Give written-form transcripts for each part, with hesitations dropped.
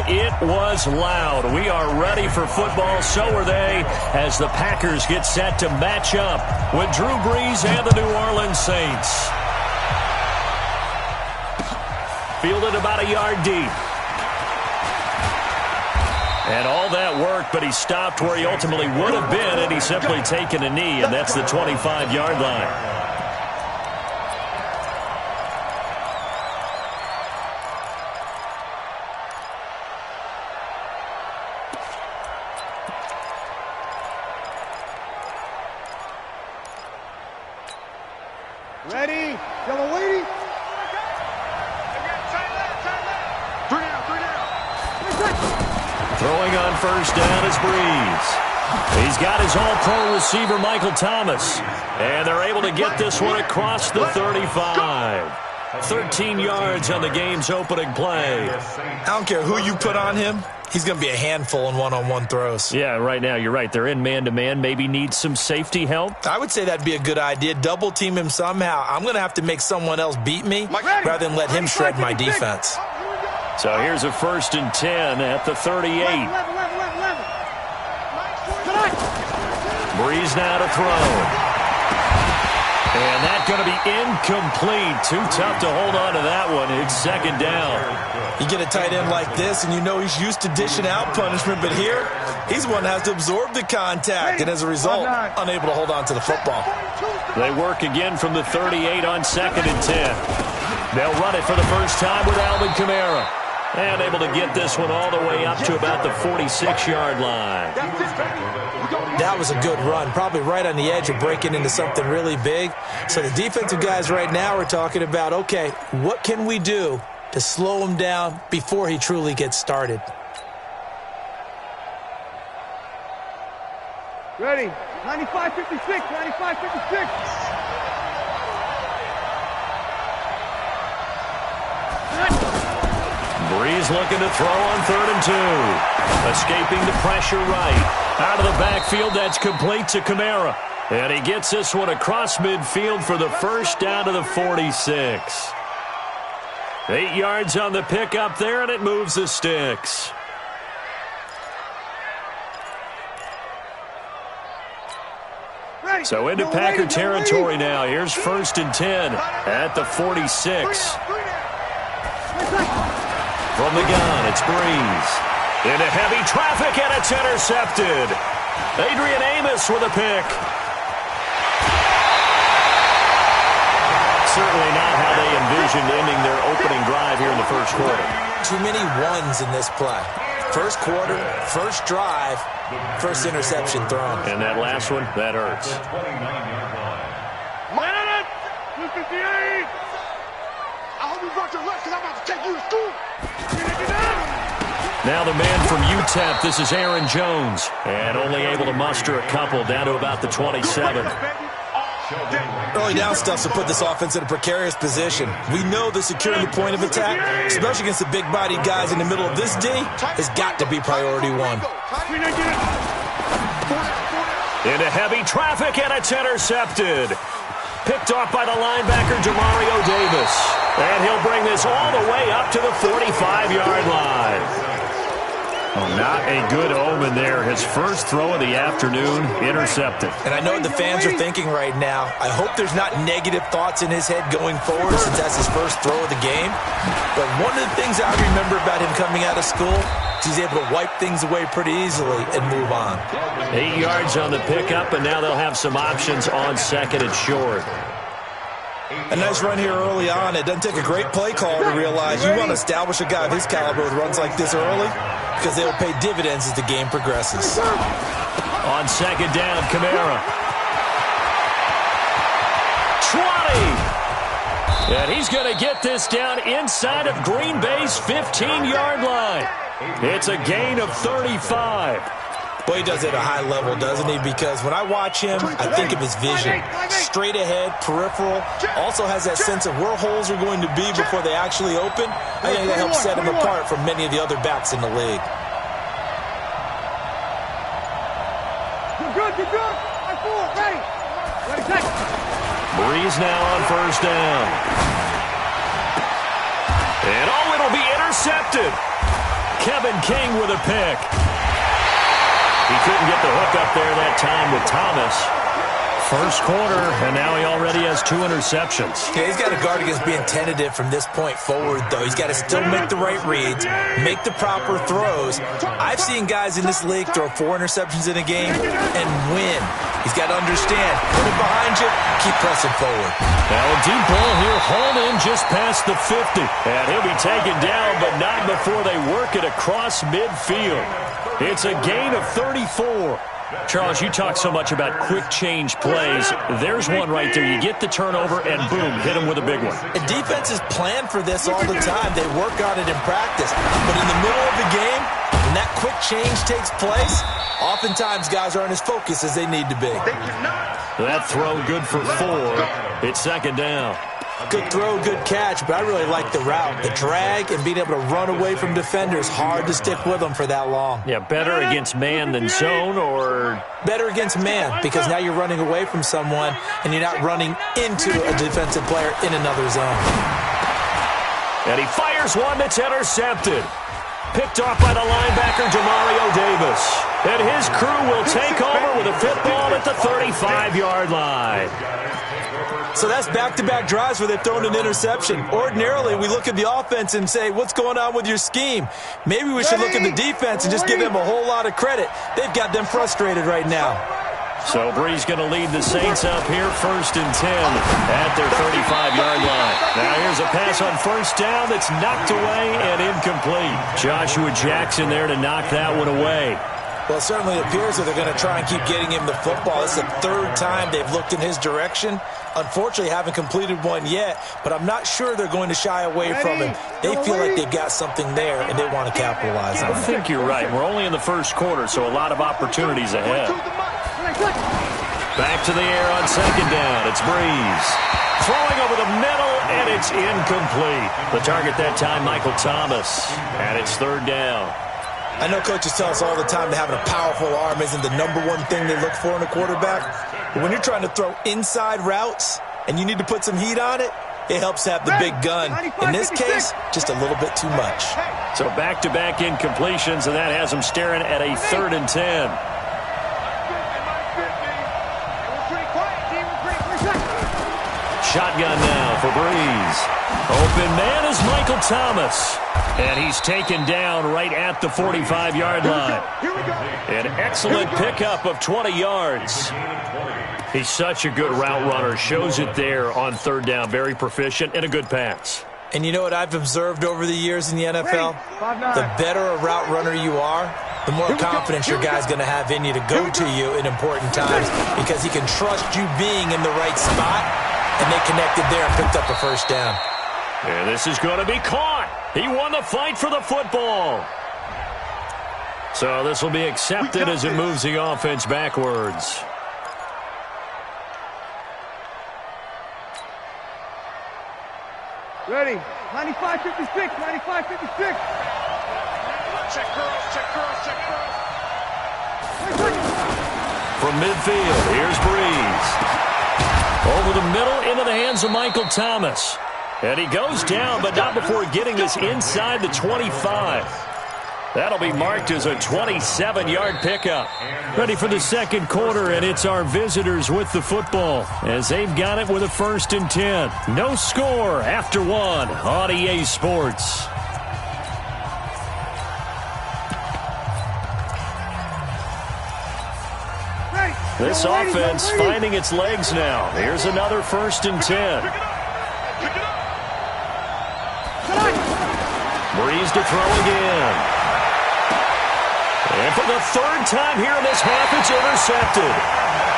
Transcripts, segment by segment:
it was loud. We are ready for football. So are they as the Packers get set to match up with Drew Brees and the New Orleans Saints. Fielded about a yard deep. And all that work, but he stopped where he ultimately would have been, and he's simply taken a knee, and that's the 25-yard line. Ready? Y'all waiting? Throwing on first down is Brees. He's got his all-pro receiver, Michael Thomas. And they're able to get this one across the 35. 13 yards on the game's opening play. I don't care who you put on him. He's going to be a handful in one-on-one throws. Yeah, right now, you're right. They're in man-to-man. Maybe need some safety help. I would say that'd be a good idea. Double-team him somehow. I'm going to have to make someone else beat me rather than let him shred my defense. So here's a 1st and 10 at the 38. Brees now to throw. And that's going to be incomplete. Too tough to hold on to that one. It's 2nd down. You get a tight end like this, and you know he's used to dishing out punishment, but here, he's the one that has to absorb the contact, and as a result, unable to hold on to the football. They work again from the 38 on 2nd and 10. They'll run it for the first time with Alvin Kamara. And able to get this one all the way up to about the 46-yard line. That was a good run, probably right on the edge of breaking into something really big. So the defensive guys right now are talking about, okay, what can we do to slow him down before he truly gets started? Ready? 95-56, 95-56. Brees looking to throw on 3rd and 2. Escaping the pressure right. Out of the backfield, that's complete to Kamara. And he gets this one across midfield for the first down to the 46. 8 yards on the pickup there, and it moves the sticks. So into Packer territory now. Here's 1st and 10 at the 46. From the gun, it's Brees. Into heavy traffic, and it's intercepted. Adrian Amos with a pick. Certainly not how they envisioned ending their opening drive here in the first quarter. Too many ones in this play. First quarter, first drive, first interception thrown. And that last one, that hurts. I hope you brought your lunch because I'm about to take you to school. Now the man from UTEP, this is Aaron Jones. And only able to muster a couple down to about the 27. Early down stuff to put this offense in a precarious position. We know that securing the point of attack, especially against the big-bodied guys in the middle of this D, has got to be priority one. Into heavy traffic, and it's intercepted. Picked off by the linebacker, Demario Davis. And he'll bring this all the way up to the 45-yard line. Oh, not a good omen there. His first throw of the afternoon, intercepted. And I know what the fans are thinking right now. I hope there's not negative thoughts in his head going forward since that's his first throw of the game. But one of the things I remember about him coming out of school is he's able to wipe things away pretty easily and move on. 8 yards on the pickup, and now they'll have some options on 2nd and short. A nice run here early on. It doesn't take a great play call to realize you want to establish a guy of his caliber with runs like this early because they will pay dividends as the game progresses. On 2nd down, Kamara. 20! And he's going to get this down inside of Green Bay's 15-yard line. It's a gain of 35. Boy, he does it at a high level, doesn't he? Because when I watch him, I think of his vision. Straight ahead, peripheral. Also has that sense of where holes are going to be before they actually open. I think that helps set him apart from many of the other backs in the league. You're good. Ready. Brees now on first down. And it'll be intercepted. Kevin King with a pick. He couldn't get the hook up there that time with Thomas. First quarter, and now he already has 2 interceptions. Yeah, he's got to guard against being tentative from this point forward, though. He's got to still make the right reads, make the proper throws. I've seen guys in this league throw 4 interceptions in a game and win. He's got to understand, put it behind you, keep pressing forward. Now a deep ball here, hauled in just past the 50. And he'll be taken down, but not before they work it across midfield. It's a gain of 34. Charles, you talk so much about quick change plays. There's one right there. You get the turnover, and boom, hit him with a big one. And defenses plan for this all the time. They work on it in practice. But in the middle of the game, when that quick change takes place, oftentimes guys aren't as focused as they need to be. That throw good for 4. It's second down. Good throw, good catch, but I really like the route. The drag and being able to run away from defenders, hard to stick with them for that long. Yeah, better against man than zone, or? Better against man, because now you're running away from someone and you're not running into a defensive player in another zone. And he fires one that's intercepted. Picked off by the linebacker, Demario Davis. And his crew will take over with a football at the 35-yard line. So that's back-to-back drives where they've thrown an interception. Ordinarily, we look at the offense and say, what's going on with your scheme? Maybe we should look at the defense and just give them a whole lot of credit. They've got them frustrated right now. So Bree's going to lead the Saints up here, 1st and 10 at their 35-yard line. Now here's a pass on first down that's knocked away and incomplete. Joshua Jackson there to knock that one away. Well, it certainly appears that they're going to try and keep getting him the football. It's the 3rd time they've looked in his direction. Unfortunately, haven't completed one yet, but I'm not sure they're going to shy away from him. They feel like they've got something there, and they want to capitalize on it. I think you're right. We're only in the first quarter, so a lot of opportunities ahead. Back to the air on second down. It's Breeze. Throwing over the middle, and it's incomplete. The target that time, Michael Thomas. And it's 3rd down. I know coaches tell us all the time that having a powerful arm isn't the #1 thing they look for in a quarterback. But when you're trying to throw inside routes and you need to put some heat on it, it helps to have the big gun. In this case, just a little bit too much. So back-to-back incompletions, and that has them staring at a 3rd and 10. Shotgun now for Breeze. Open man is Michael Thomas. And he's taken down right at the 45-yard line. An excellent pickup of 20 yards. He's such a good route runner. Shows it there on 3rd down. Very proficient and a good pass. And you know what I've observed over the years in the NFL? The better a route runner you are, the more confidence your guy's going to have in you to go to you in important times because he can trust you being in the right spot, and they connected there and picked up a first down. And this is going to be caught. He won the fight for the football. So this will be accepted as it moves the offense backwards. Ready. 95-56, 95-56. Check girls, check girls, check girls. From midfield, here's Breeze. Over the middle, into the hands of Michael Thomas. And he goes down, but not before getting this inside the 25. That'll be marked as a 27-yard pickup. Ready for the second quarter, and it's our visitors with the football as they've got it with a 1st and 10. No score after 1 on EA Sports. This offense finding its legs now. Here's another 1st and 10. Breeze to throw again. And for the 3rd time here in this half, it's intercepted.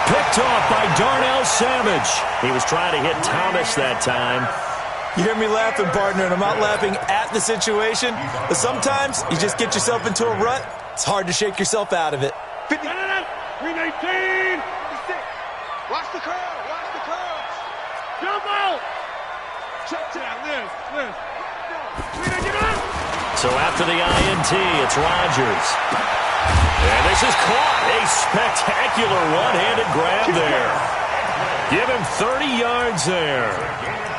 Picked off by Darnell Savage. He was trying to hit Thomas that time. You hear me laughing, partner, and I'm not laughing at the situation, but sometimes you just get yourself into a rut. It's hard to shake yourself out of it. 319. Watch the curve. Watch the curve. Jump out. Check that. Liz. So after the INT, it's Rodgers. And this is caught. A spectacular one-handed grab there. Give him 30 yards there.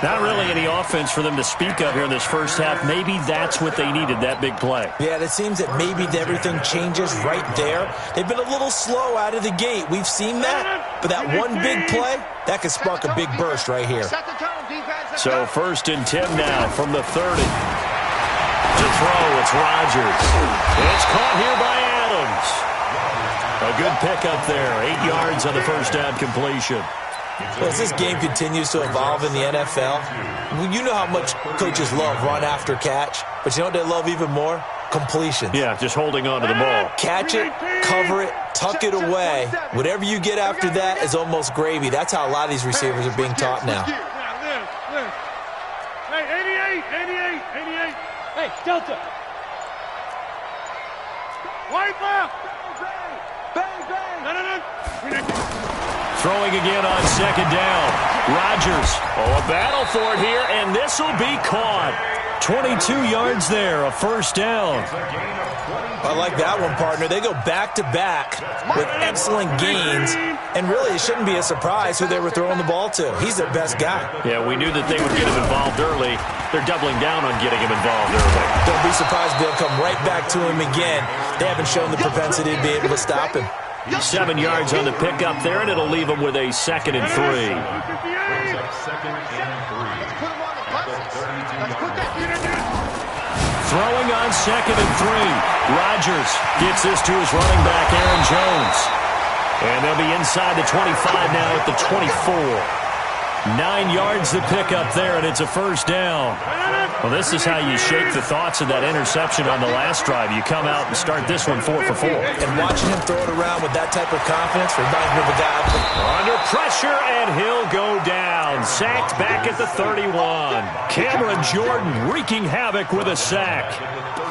Not really any offense for them to speak of here in this first half. Maybe that's what they needed, that big play. Yeah, it seems that maybe everything changes right there. They've been a little slow out of the gate. We've seen that. But that one big play, that could spark a big burst right here. So 1st and 10 now from the 30. To throw, it's Rodgers. It's caught here by Adams. A good pickup there. 8 yards on the first down completion. Well, as this game continues to evolve in the NFL, you know how much coaches love run after catch, but you know what they love even more? Completions. Yeah, just holding on to the ball. Catch it, cover it, tuck it away. Whatever you get after that is almost gravy. That's how a lot of these receivers are being taught now. Hey, 88. Hey, Delta. White left. Bang. No. Throwing again on 2nd down. Rodgers. Oh, a battle for it here, and this will be caught. 22 yards there, a 1st down. I like that one, partner. They go back-to-back with excellent gains, and really it shouldn't be a surprise who they were throwing the ball to. He's their best guy. Yeah, we knew that they would get him involved early. They're doubling down on getting him involved early. Don't be surprised they'll come right back to him again. They haven't shown the propensity to be able to stop him. 7 yards on the pickup there, and it'll leave him with a 2nd and 3. Throwing on 2nd and 3. Rodgers gets this to his running back, Aaron Jones. And they'll be inside the 25 now at the 24. 9 yards to pick up there, and it's a 1st down. Well, this is how you shake the thoughts of that interception on the last drive. You come out and start this one 4 for 4. And watching him throw it around with that type of confidence reminds me of a guy. Under pressure, and he'll go down. Sacked back at the 31. Cameron Jordan wreaking havoc with a sack.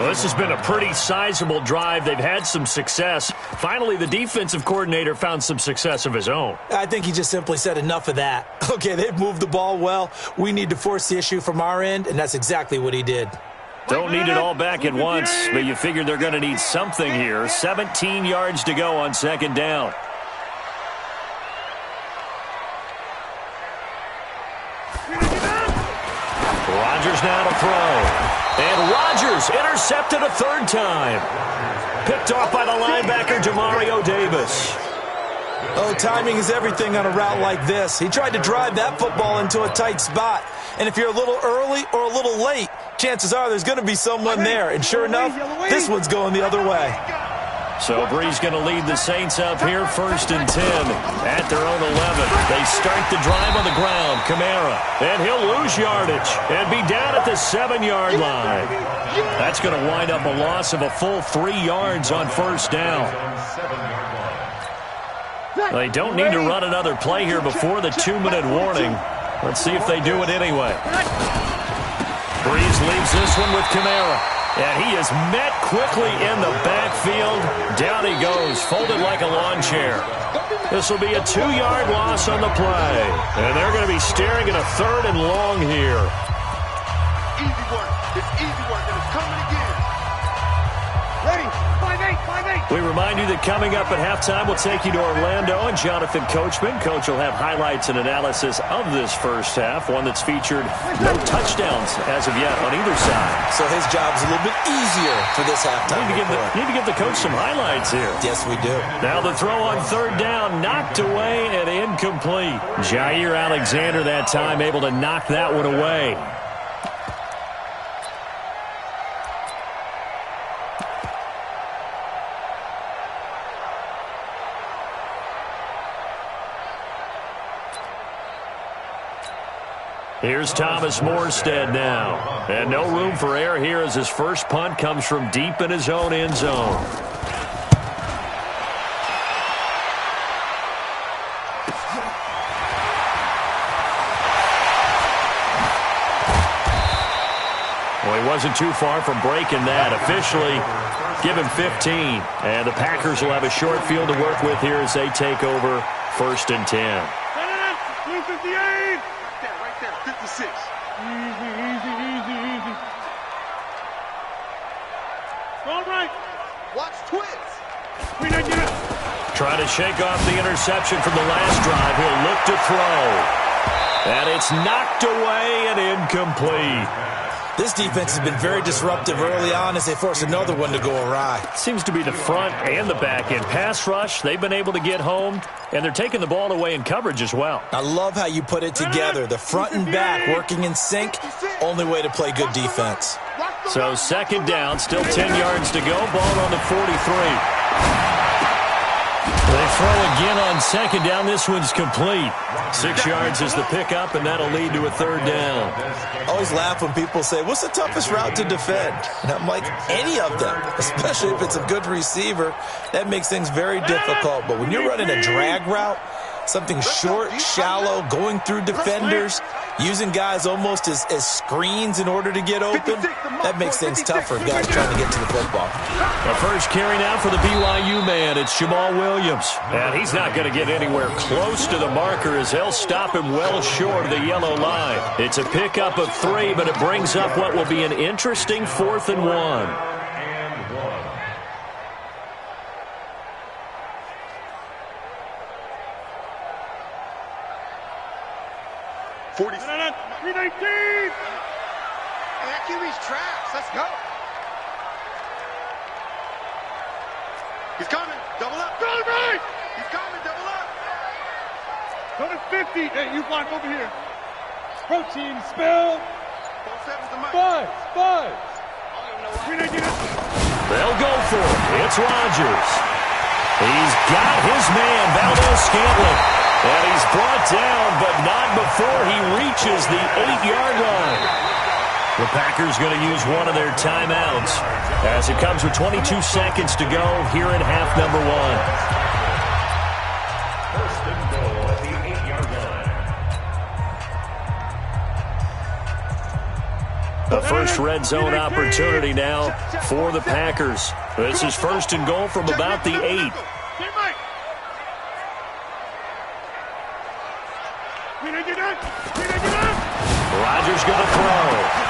Well, this has been a pretty sizable drive. They've had some success. Finally, the defensive coordinator found some success of his own. I think he just simply said enough of that. Okay, they've moved the ball well. We need to force the issue from our end, and that's exactly what he did. Don't need it all back at once, but you figure they're going to need something here. 17 yards to go on 2nd down. Rodgers now to throw. And Rodgers intercepted a 3rd time. Picked off by the linebacker, Demario Davis. Oh, timing is everything on a route like this. He tried to drive that football into a tight spot. And if you're a little early or a little late, chances are there's going to be someone there. And sure enough, this one's going the other way. So Bree's going to lead the Saints up here, 1st and 10 at their own 11. They start the drive on the ground. Kamara, and he'll lose yardage and be down at the 7-yard line. That's going to wind up a loss of a full 3 yards on 1st down. They don't need to run another play here before the 2-minute warning. Let's see if they do it anyway. Breeze leaves this one with Kamara. And he is met quickly in the backfield. Down he goes, folded like a lawn chair. This will be a 2-yard loss on the play. And they're going to be staring at a 3rd and long here. Easy work. It's easy work, and it's coming again. Ready? 5-8. We remind you that coming up at halftime, we'll take you to Orlando and Jonathan Coachman. Coach will have highlights and analysis of this first half, one that's featured no touchdowns as of yet on either side. So his job's a little bit easier for this halftime. Need to give the coach some highlights here. Yes, we do. Now the throw on 3rd down, knocked away and incomplete. Jair Alexander that time able to knock that one away. Here's Thomas Morstead now. And no room for error here as his first punt comes from deep in his own end zone. Well, he wasn't too far from breaking that. Officially, give him 15. And the Packers will have a short field to work with here as they take over 1st and 10. 56. Easy. All right. Watch twins. Trying to shake off the interception from the last drive. He'll look to throw. And it's knocked away and incomplete. This defense has been very disruptive early on as they force another one to go awry. Seems to be the front and the back end. Pass rush, they've been able to get home, and they're taking the ball away in coverage as well. I love how you put it together. The front and back working in sync, only way to play good defense. So second down, still 10 yards to go. Ball on the 43. They throw again on second down. This one's complete. 6 yards is the pickup, and that'll lead to a third down. I always laugh when people say, what's the toughest route to defend? And I'm like, any of them, especially if it's a good receiver. That makes things very difficult. But when you're running a drag route, something short, shallow, going through defenders, using guys almost as screens in order to get open, that makes things tougher, guys trying to get to the football. The first carry now for the BYU man. It's Jamal Williams. And he's not going to get anywhere close to the marker as they'll stop him well short of the yellow line. It's a pickup of 3, but it brings up what will be an interesting 4th and 1. QB's traps. Let's go. He's coming. Double up. Go to me. He's coming. Double up. Go to 50. Hey, you block over here. Protein spill. 5. They'll go for it. It's Rodgers. He's got his man, Valdez-Scantling. And he's brought down, but not before he reaches the 8-yard line. The Packers going to use one of their timeouts as it comes with 22 seconds to go here in half number 1. The first red zone opportunity now for the Packers. This is 1st and goal from about the 8. Rodgers going to throw.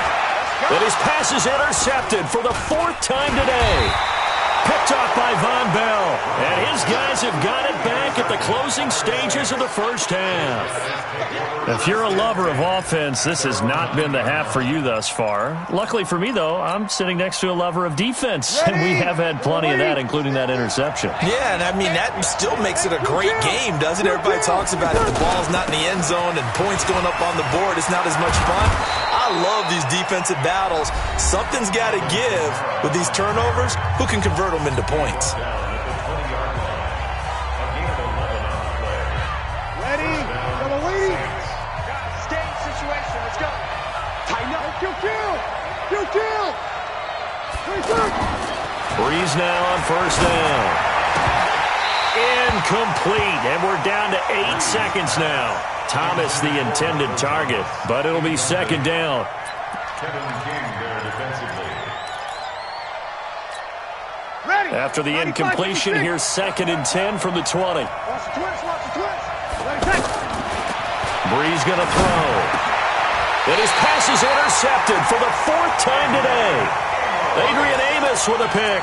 But his pass is intercepted for the 4th time today. Picked off by Von Bell. And his guys have got it back at the closing stages of the first half. If you're a lover of offense, this has not been the half for you thus far. Luckily for me, though, I'm sitting next to a lover of defense. And we have had plenty of that, including that interception. Yeah, and I mean, that still makes it a great game, doesn't it? Everybody talks about it. The ball's not in the end zone and points going up on the board. It's not as much fun. I love these defensive battles. Something's got to give with these turnovers. Who can convert them into points? Ready? Double waiting. Stay situation. Let's go. Tighten up. Kill. Breeze now on 1st down. Incomplete, and we're down to 8 seconds now. Thomas the intended target, but it'll be 2nd down. After the incompletion, here's 2nd and 10 from the 20. Breeze going to throw. And his pass is intercepted for the 4th time today. Adrian Amos with a pick.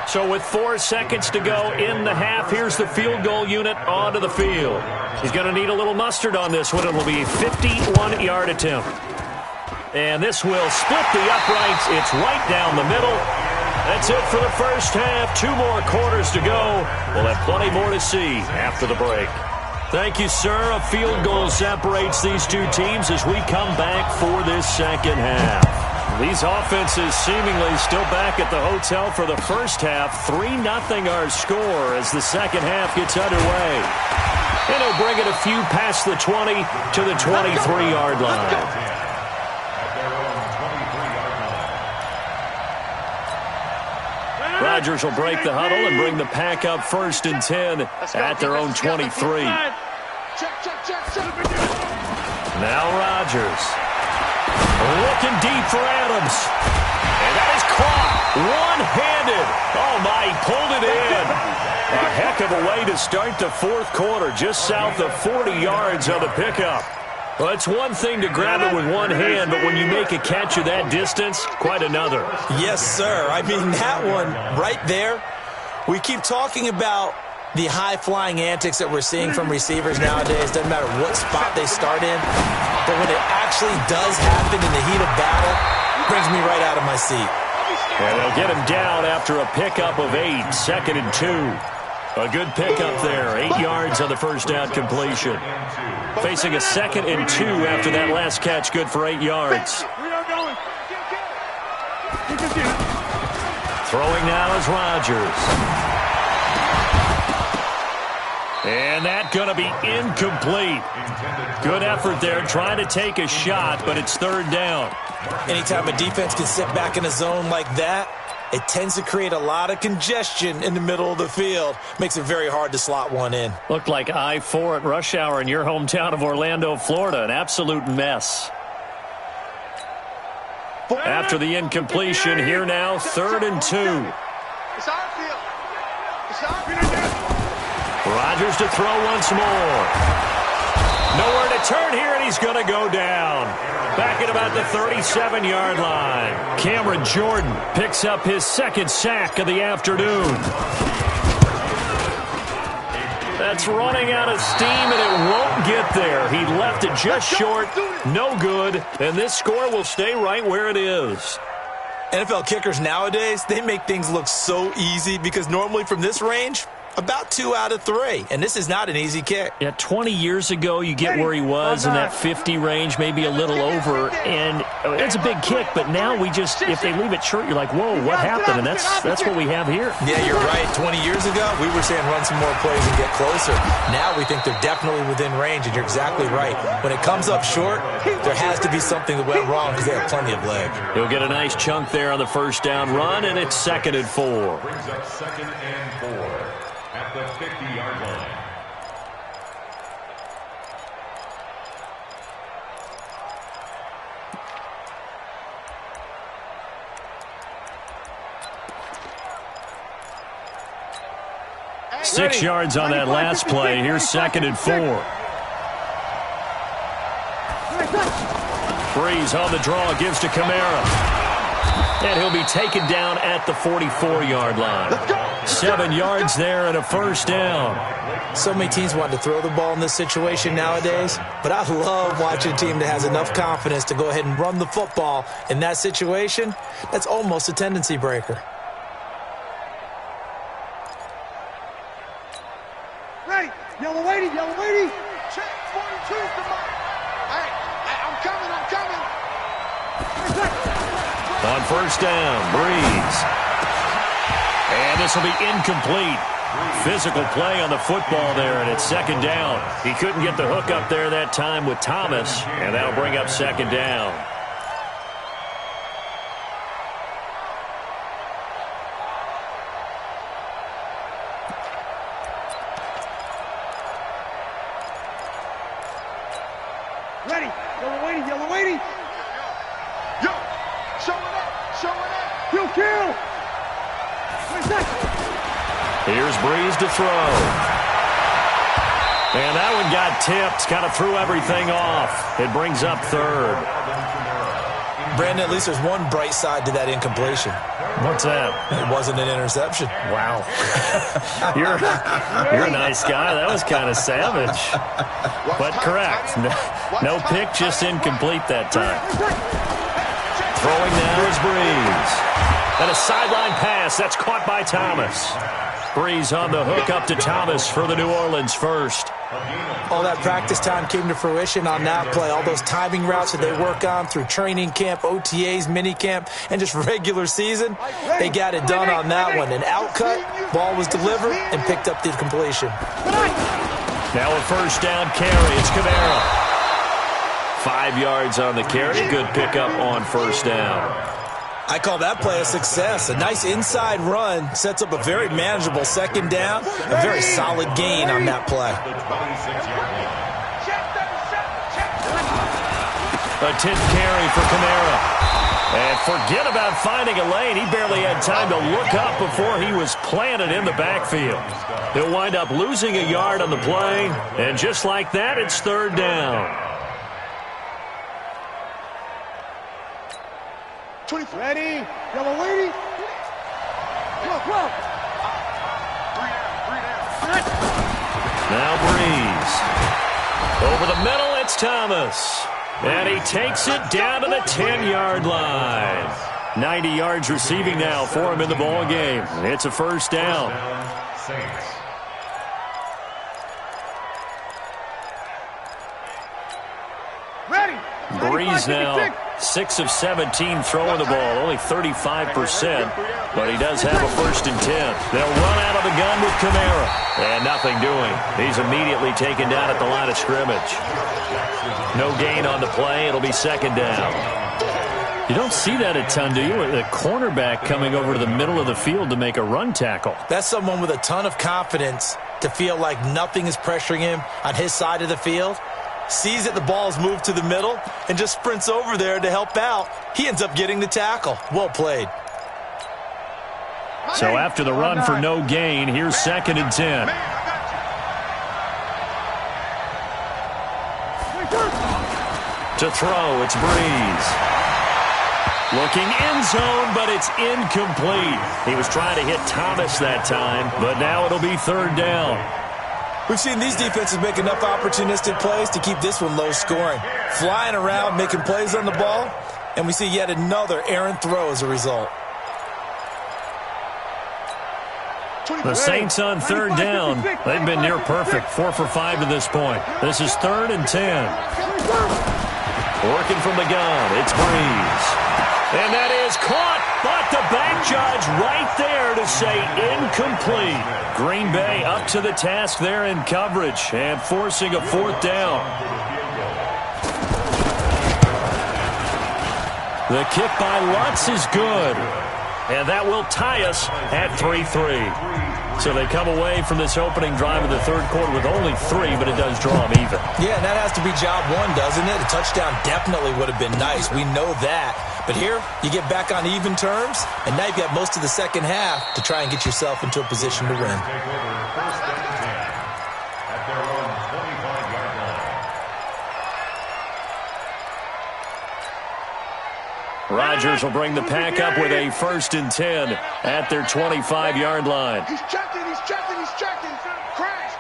So with 4 seconds to go in the half, here's the field goal unit onto the field. He's going to need a little mustard on this one. It'll be a 51-yard attempt. And this will split the uprights. It's right down the middle. That's it for the first half. 2 more quarters to go. We'll have plenty more to see after the break. Thank you, sir. A field goal separates these two teams as we come back for this second half. These offenses seemingly still back at the hotel for the first half. 3-0 our score as the second half gets underway. And he'll bring it a few past the 20 to the 23-yard line. Rodgers will break the huddle and bring the Pack up 1st and 10 at their own 23. Now Rodgers. Looking deep for Adams. And that is caught. One-handed. Oh, my, he pulled it in. A heck of a way to start the 4th quarter, just south of 40 yards of the pickup. Well, it's one thing to grab it with one hand, but when you make a catch of that distance, quite another. Yes, sir. I mean, that one right there, we keep talking about the high-flying antics that we're seeing from receivers nowadays. Doesn't matter what spot they start in, but when it actually does happen in the heat of battle, it brings me right out of my seat. And they'll get him down after a pickup of 8, 2nd and 2. A good pickup there, 8 yards on the first down completion. Facing a 2nd and 2 after that last catch, good for 8 yards. Throwing now is Rodgers. And that going to be incomplete. Good effort there, trying to take a shot, but it's 3rd down. Anytime a defense can sit back in a zone like that, it tends to create a lot of congestion in the middle of the field. Makes it very hard to slot one in. Looked like I-4 at rush hour in your hometown of Orlando, Florida. An absolute mess. After the incompletion, here now, 3rd and 2. It's our field. It's our field. Rodgers to throw once more. Nowhere to turn here, and he's going to go down. Back at about the 37-yard line. Cameron Jordan picks up his 2nd sack of the afternoon. That's running out of steam, and it won't get there. He left it just short, no good, and this score will stay right where it is. NFL kickers nowadays, they make things look so easy because normally from this range, about 2 out of 3, and this is not an easy kick. Yeah, 20 years ago, you get where he was in that 50 range, maybe a little over, and it's a big kick, but now we just, if they leave it short, you're like, whoa, what happened? And that's what we have here. Yeah, you're right. 20 years ago, we were saying run some more plays and get closer. Now we think they're definitely within range, and you're exactly right. When it comes up short, there has to be something that went wrong because they have plenty of leg. He'll get a nice chunk there on the first down run, and it's 2nd and 4. Brings up 2nd and 4. At the 50-yard line. Six yards on that last play. Here's 2nd and 4. Breeze on the draw, gives to Kamara. And he'll be taken down at the 44-yard line. 7 yards there and a first down. So many teams want to throw the ball in this situation nowadays, but I love watching a team that has enough confidence to go ahead and run the football. In that situation, that's almost a tendency breaker. Ready, yellow lady, yellow lady. Check 42's the mark. Hey, I'm coming. On first down, Breeze. And this will be incomplete. Physical play on the football there, and it's 2nd down. He couldn't get the hook up there that time with Thomas, and that'll bring up 2nd down. Ready, yellow lady. Yo, show it up. Kill. Here's Breeze to throw. And that one got tipped, kind of threw everything off. It brings up 3rd. Brandon, at least there's one bright side to that incompletion. What's that? It wasn't an interception. Wow. You're a nice guy. That was kind of savage. But correct. No pick, just incomplete that time. Throwing now is Breeze. And a sideline pass. That's caught by Thomas. Breeze on the hook up to Thomas for the New Orleans first. All that practice time came to fruition on that play. All those timing routes that they work on through training camp, OTAs, minicamp, and just regular season, they got it done on that one. An outcut, ball was delivered, and picked up the completion. Now a first down carry. It's Kamara. 5 yards on the carry. Good pickup on first down. I call that play a success. A nice inside run sets up a very manageable 2nd down. A very solid gain on that play. A 10th carry for Kamara. And forget about finding a lane. He barely had time to look up before he was planted in the backfield. He'll wind up losing a yard on the play. And just like that, it's 3rd down. 24. Ready? Yellow lady. Come on. Three down. Now Breeze. Over the middle, it's Thomas. And he takes it down to the 10-yard line. 90 yards receiving now for him in the ball game. It's a first down. Ready. Breeze now 6 of 17 throwing the ball, only 35%, but he does have a 1st and 10. They'll run out of the gun with Kamara, and nothing doing. He's immediately taken down at the line of scrimmage. No gain on the play. It'll be 2nd down. You don't see that a ton, do you? The cornerback coming over to the middle of the field to make a run tackle. That's someone with a ton of confidence to feel like nothing is pressuring him on his side of the field. Sees that the ball's moved to the middle and just sprints over there to help out. He ends up getting the tackle. Well played. So after the run for no gain, here's 2nd and 10. To throw, it's Breeze. Looking end zone, but it's incomplete. He was trying to hit Thomas that time, but now it'll be 3rd down. We've seen these defenses make enough opportunistic plays to keep this one low scoring. Flying around, making plays on the ball, and we see yet another errant throw as a result. The Saints on 3rd down. They've been near perfect, 4 for 5 to this point. This is 3rd and 10. Working from the gun, it's Breeze. And that is caught, but the back judge right there to say incomplete. Green Bay up to the task there in coverage and forcing a 4th down. The kick by Lutz is good. And that will tie us at 3-3. So they come away from this opening drive of the 3rd quarter with only 3, but it does draw them even. Yeah, and that has to be job 1, doesn't it? A touchdown definitely would have been nice. We know that. But here, you get back on even terms, and now you've got most of the second half to try and get yourself into a position to win. Rodgers will bring the pack up with a 1st and 10 at their 25-yard line. He's checking. Crash.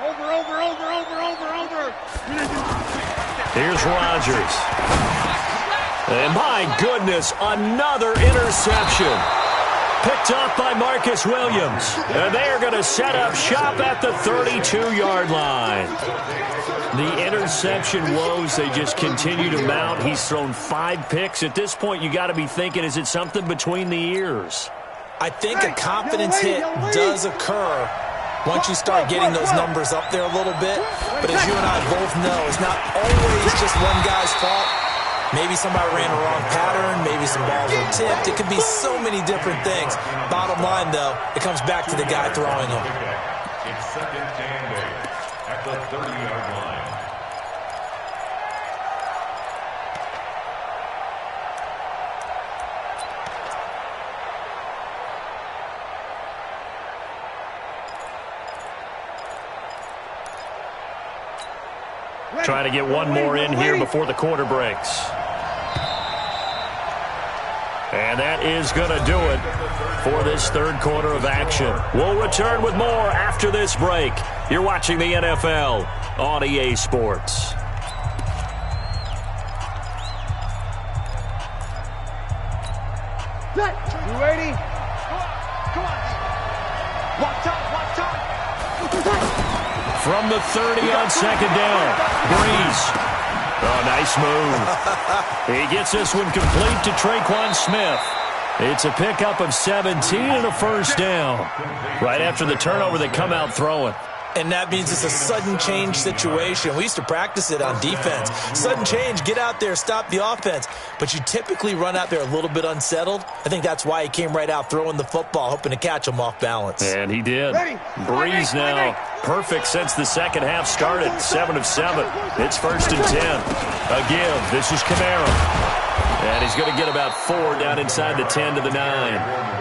Over. Here's Rodgers. And my goodness, another interception. Picked up by Marcus Williams. And they are going to set up shop at the 32-yard line. The interception woes, they just continue to mount. He's thrown 5 picks. At this point, you got to be thinking, is it something between the ears? I think a confidence hit does occur once you start getting those numbers up there a little bit. But as you and I both know, it's not always just one guy's fault. Maybe somebody ran a wrong pattern. Maybe some balls were tipped. It could be so many different things. Bottom line, though, it comes back to the guy throwing them. It's 2nd and 8 at the 30-yard line. Trying to get one more in here before the quarter breaks. And that is going to do it for this 3rd quarter of action. We'll return with more after this break. You're watching the NFL on EA Sports. You ready? Come on. Watch out. From the 30 on 2nd down, Breeze. Oh, nice move. He gets this one complete to Traquan Smith. It's a pickup of 17 and a 1st down. Right after the turnover, they come out throwing. And that means it's a sudden change situation. We used to practice it on defense. Sudden change, get out there, stop the offense. But you typically run out there a little bit unsettled. I think that's why he came right out throwing the football, hoping to catch him off balance. And he did. Breeze now perfect since the second half started. 7 of 7. It's 1st and 10. A give. This is Kamara. And he's going to get about 4 down inside the 10 to the 9.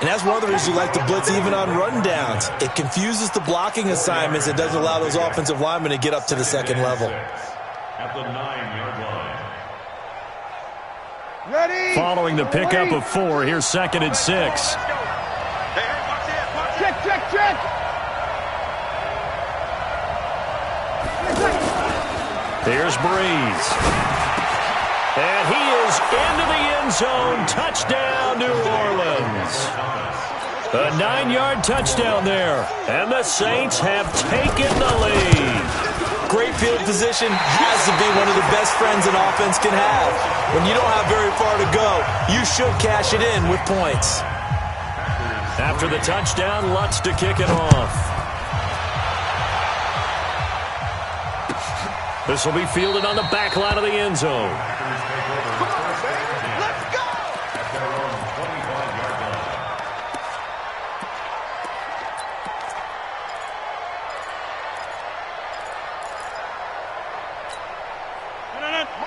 And that's one of the reasons you like to blitz even on rundowns. It confuses the blocking assignments. It doesn't allow those offensive linemen to get up to the second level. At the 9-yard line. Following the pickup of 4, here's 2nd and 6. Check. Here's Breeze. And he is into the end zone. Touchdown, New Orleans. A 9-yard touchdown there. And the Saints have taken the lead. Great field position has to be one of the best friends an offense can have. When you don't have very far to go, you should cash it in with points. After the touchdown, Lutz to kick it off. This will be fielded on the back line of the end zone. Let's go!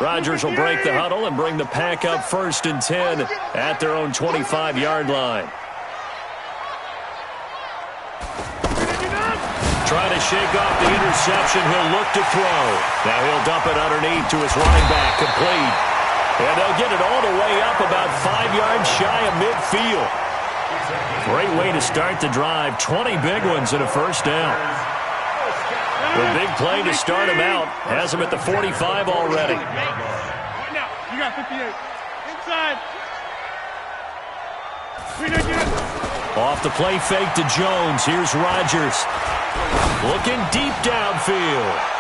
Rodgers will break the huddle and bring the pack up 1st and 10 at their own 25-yard line. Trying to shake off the interception. He'll look to throw. Now he'll dump it underneath to his running back. Complete. And they'll get it all the way up about 5 yards shy of midfield. Great way to start the drive. 20 big ones and a first down. The big play to start him out has him at the 45 already. Right now, you got 58. Inside. Off the play fake to Jones. Here's Rodgers. Looking deep downfield.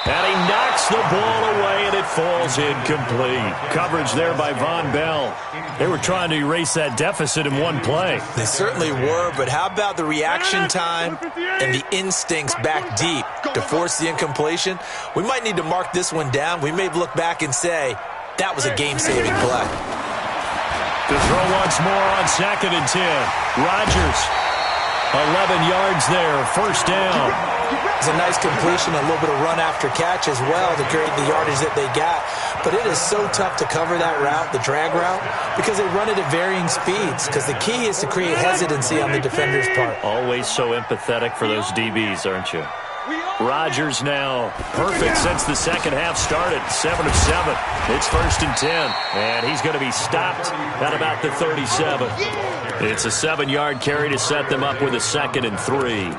And he knocks the ball away, and it falls incomplete. Coverage there by Von Bell. They were trying to erase that deficit in one play. They certainly were, but how about the reaction time and the instincts back deep to force the incompletion? We might need to mark this one down. We may look back and say, that was a game-saving play. To throw once more on 2nd and 10. Rodgers, 11 yards there, first down. It's a nice completion, a little bit of run after catch as well to create the yardage that they got. But it is so tough to cover that route, the drag route, because they run it at varying speeds. Because the key is to create hesitancy on the defender's part. Always so empathetic for those DBs, aren't you? Rodgers now perfect since the second half started. 7 of 7. It's 1st and 10. And he's going to be stopped at about the 37. It's a 7-yard carry to set them up with a 2nd and 3.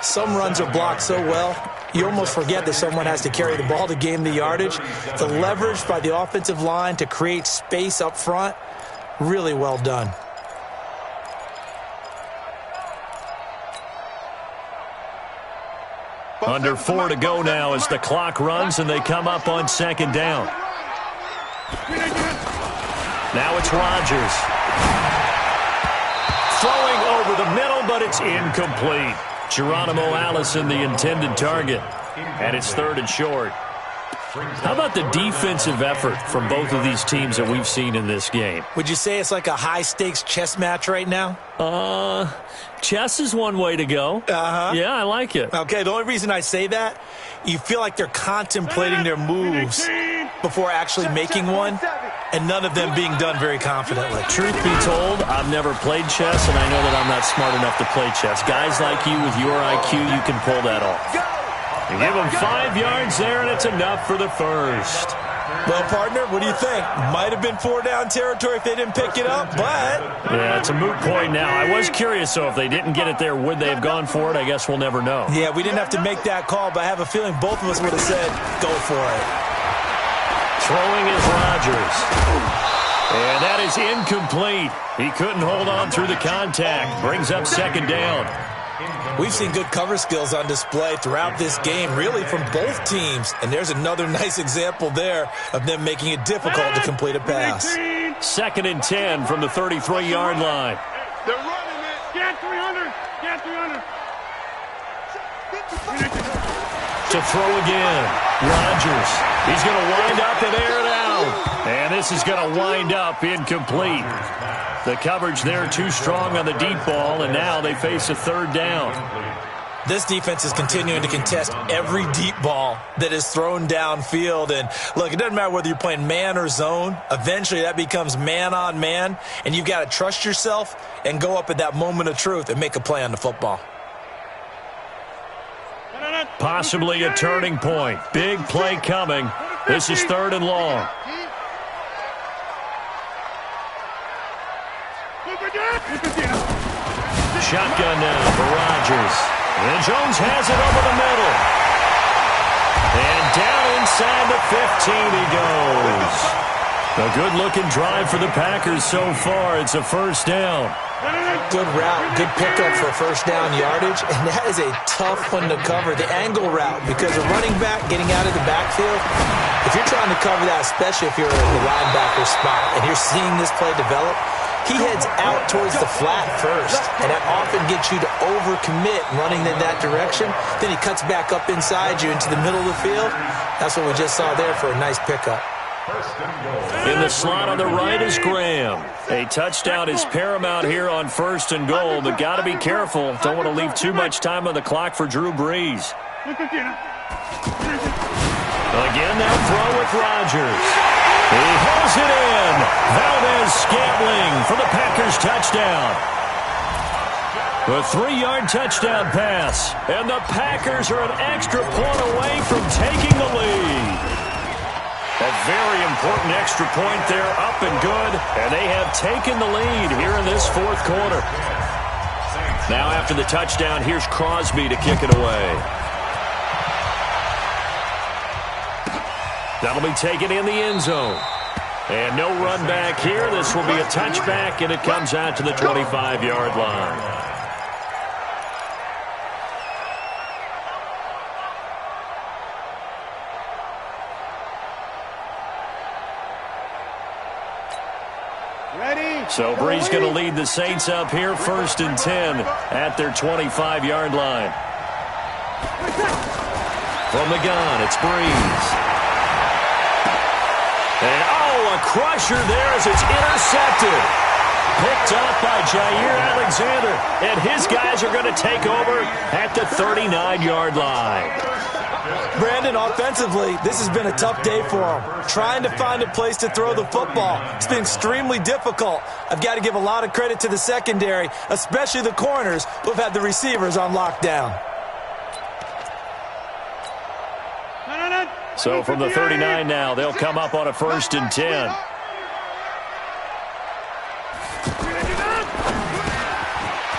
Some runs are blocked so well, you almost forget that someone has to carry the ball to gain the yardage. The leverage by the offensive line to create space up front, really well done. Under 4 to go now as the clock runs and they come up on 2nd down. Now it's Rodgers. Throwing over the middle, but it's incomplete. Geronimo Allison, the intended target. And it's 3rd and short. How about the defensive effort from both of these teams that we've seen in this game? Would you say it's like a high-stakes chess match right now? Chess is one way to go. Yeah, I like it. Okay, the only reason I say that, you feel like they're contemplating their moves before actually making one, and none of them being done very confidently. Truth be told, I've never played chess, and I know that I'm not smart enough to play chess. Guys like you with your IQ, you can pull that off. You give them 5 yards there, and it's enough for the first. Well, partner, what do you think? Might have been 4-down territory if they didn't pick it up, but... Yeah, it's a moot point now. I was curious, though, if they didn't get it there, would they have gone for it? I guess we'll never know. Yeah, we didn't have to make that call, but I have a feeling both of us would have said, go for it. Throwing is Rodgers. And that is incomplete. He couldn't hold on through the contact. Brings up 2nd down. We've seen good cover skills on display throughout this game, really from both teams. And there's another nice example there of them making it difficult to complete a pass. 2nd and 10 from the 33-yard line. They're running it. Get 300. Get 300. To throw again. Rodgers. He's going to wind up and air it out. And this is going to wind up incomplete. The coverage there too strong on the deep ball, and now they face a 3rd down. This defense is continuing to contest every deep ball that is thrown downfield. And, look, it doesn't matter whether you're playing man or zone. Eventually that becomes man-on-man, and you've got to trust yourself and go up at that moment of truth and make a play on the football. Possibly a turning point. Big play coming. This is 3rd and long. Shotgun now for Rodgers. And Jones has it over the middle. And down inside the 15 he goes. A good-looking drive for the Packers so far. It's a first down. Good route, good pickup for first down yardage, and that is a tough one to cover, the angle route, because a running back getting out of the backfield, if you're trying to cover that, especially if you're in the linebacker spot and you're seeing this play develop, he heads out towards the flat first, and that often gets you to overcommit running in that direction. Then he cuts back up inside you into the middle of the field. That's what we just saw there for a nice pickup. In the slot on the right is Graham. A touchdown is paramount here on first and goal, but got to be careful. Don't want to leave too much time on the clock for Drew Brees. Again, they'll throw with Rodgers. He hauls it in. Valdez-Scantling for the Packers touchdown. A 3-yard touchdown pass, and the Packers are an extra point away from taking the lead. A very important extra point there, up and good, and they have taken the lead here in this fourth quarter. Now after the touchdown, here's Crosby to kick it away. That'll be taken in the end zone. And no run back here. This will be a touchback, and it comes out to the 25-yard line. So Brees going to lead the Saints up here, first and 10 at their 25-yard line. From the gun, it's Brees. And, a crusher there as it's intercepted. Picked up by Jair Alexander. And his guys are going to take over at the 39-yard line. Brandon, offensively, this has been a tough day for him. Trying to find a place to throw the football. It's been extremely difficult. I've got to give a lot of credit to the secondary, especially the corners who have had the receivers on lockdown. So from the 39 now, they'll come up on a first and 10.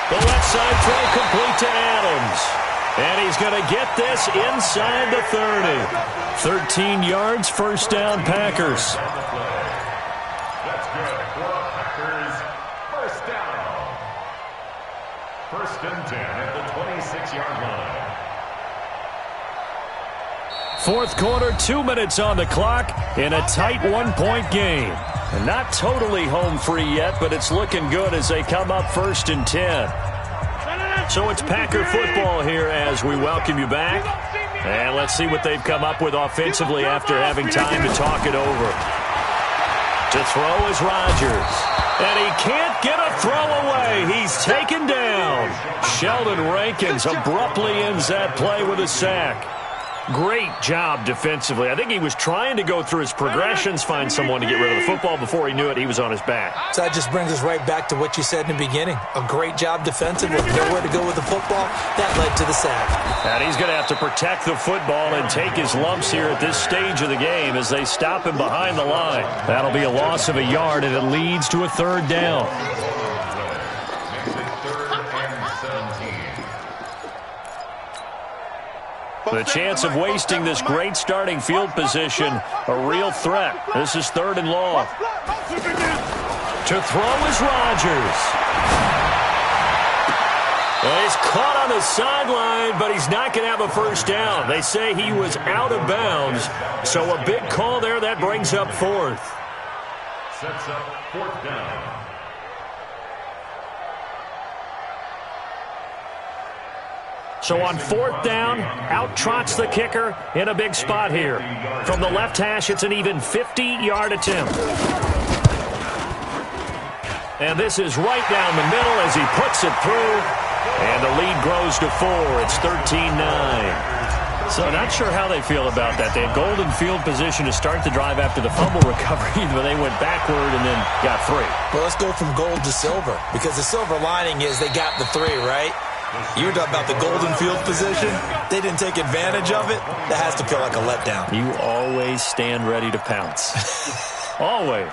The left side throw complete to Adams. And he's going to get this inside the 30. 13 yards, first down, Packers. That's good for Packers. First down. First and 10 at the 26-yard line. Fourth quarter, 2 minutes on the clock in a tight one-point game. And not totally home free yet, but it's looking good as they come up first and 10. So it's Packer football here as we welcome you back. And let's see what they've come up with offensively after having time to talk it over. To throw is Rodgers. And he can't get a throw away. He's taken down. Sheldon Rankins abruptly ends that play with a sack. Great job defensively. I think he was trying to go through his progressions, find someone to get rid of the football. Before he knew it, he was on his back. So that just brings us right back to what you said in the beginning. A great job defensively. Nowhere to go with the football. That led to the sack. And he's going to have to protect the football and take his lumps here at this stage of the game as they stop him behind the line. That'll be a loss of a yard, and it leads to a third down. The chance of wasting this great starting field position, a real threat. This is third and long. To throw is Rodgers. Well, he's caught on the sideline, but he's not going to have a first down. They say he was out of bounds, so a big call there. That brings up fourth. Sets up fourth down. So on fourth down, out trots the kicker in a big spot here. From the left hash, it's an even 50-yard attempt. And this is right down the middle as he puts it through. And the lead grows to 4. It's 13-9. So not sure how they feel about that. They had golden field position to start the drive after the fumble recovery, but they went backward and then got 3. Well, let's go from gold to silver, because the silver lining is they got the 3, right? You were talking about the golden field position. They didn't take advantage of it. That has to feel like a letdown. You always stand ready to pounce. Always.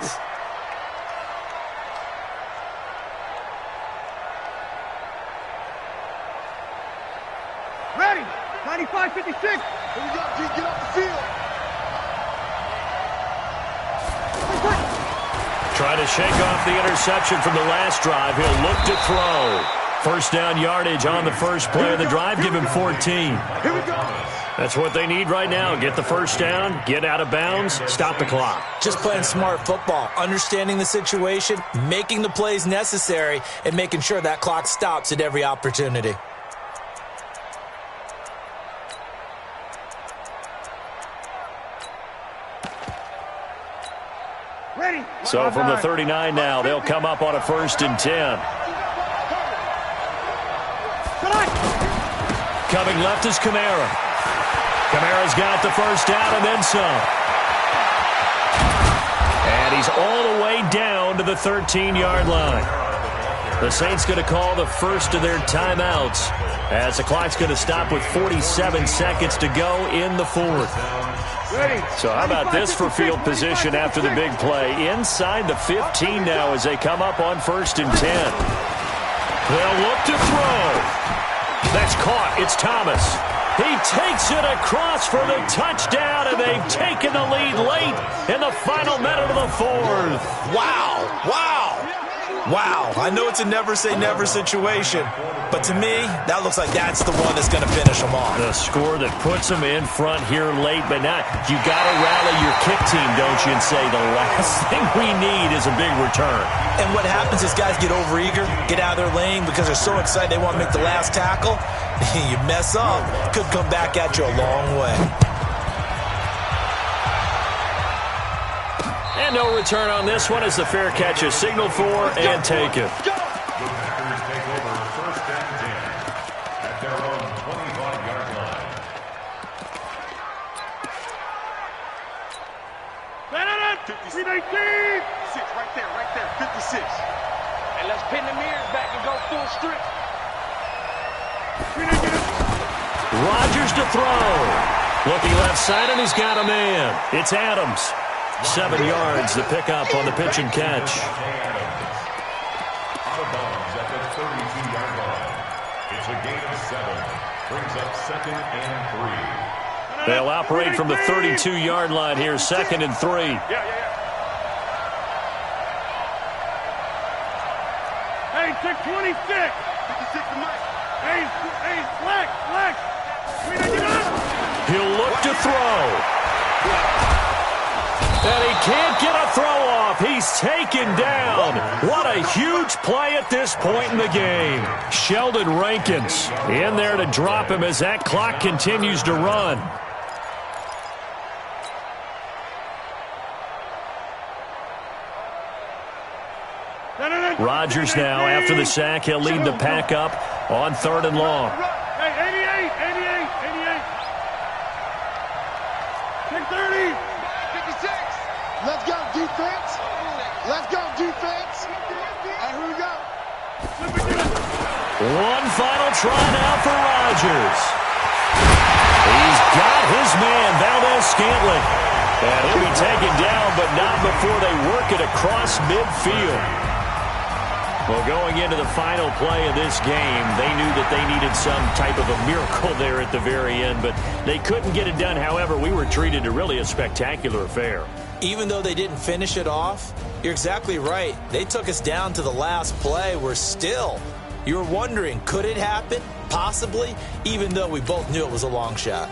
56. Here we go, G. Get off the field. Trying to shake off the interception from the last drive. He'll look to throw. First down yardage on the first play of the drive. Give him 14. Here we go. That's what they need right now. Get the first down, get out of bounds, stop the clock. Just playing smart football, understanding the situation, making the plays necessary, and making sure that clock stops at every opportunity. Ready. So from the 39 now, they'll come up on a 1st and 10. Coming left is Kamara. Kamara's got the first down and then some. And he's all the way down to the 13-yard line. The Saints going to call the first of their timeouts as the clock's going to stop with 47 seconds to go in the fourth. So how about this for field position after the big play? Inside the 15 now as they come up on 1st and 10. They'll look to throw. That's caught. It's Thomas. He takes it across for the touchdown, and they've taken the lead late in the final minute of the fourth. Wow. Wow. I know it's a never-say-never situation, but to me, that looks like that's the one that's going to finish them off. The score that puts them in front here late, but now you got to rally your kick team, don't you, and say the last thing we need is a big return. And what happens is guys get overeager, get out of their lane because they're so excited they want to make the last tackle. You mess up, could come back at you a long way. And no return on this one as the fair catch is signaled for and taken. The Packers take over 1st and 10 at their own 25-yard line. Right there, 56. And let's pin the mirrors back and go full strip. Rodgers to throw. Looking left side, and he's got a man. It's Adams. 7 yards, the pickup on the pitch and catch. Out of bounds at the 32-yard line. It's a gain of 7. Brings up 2nd and 3. They'll operate from the 32-yard line here, 2nd and 3. Hey, 626. 56 to Mike. Hey, flex. He'll look to throw. And he can't get a throw off. He's taken down. What a huge play at this point in the game. Sheldon Rankins in there to drop him as that clock continues to run. Rodgers now, after the sack, he'll lead the pack up on 3rd and long. Hey, 88. 630. 56. Let's go, defense. And here we go. One final try now for Rodgers. He's got his man, Valdez-Scantling. And he'll be taken down, but not before they work it across midfield. Well, going into the final play of this game, they knew that they needed some type of a miracle there at the very end, but they couldn't get it done. However, we were treated to really a spectacular affair. Even though they didn't finish it off, you're exactly right. They took us down to the last play. We're still, you were wondering, could it happen? Possibly, even though we both knew it was a long shot.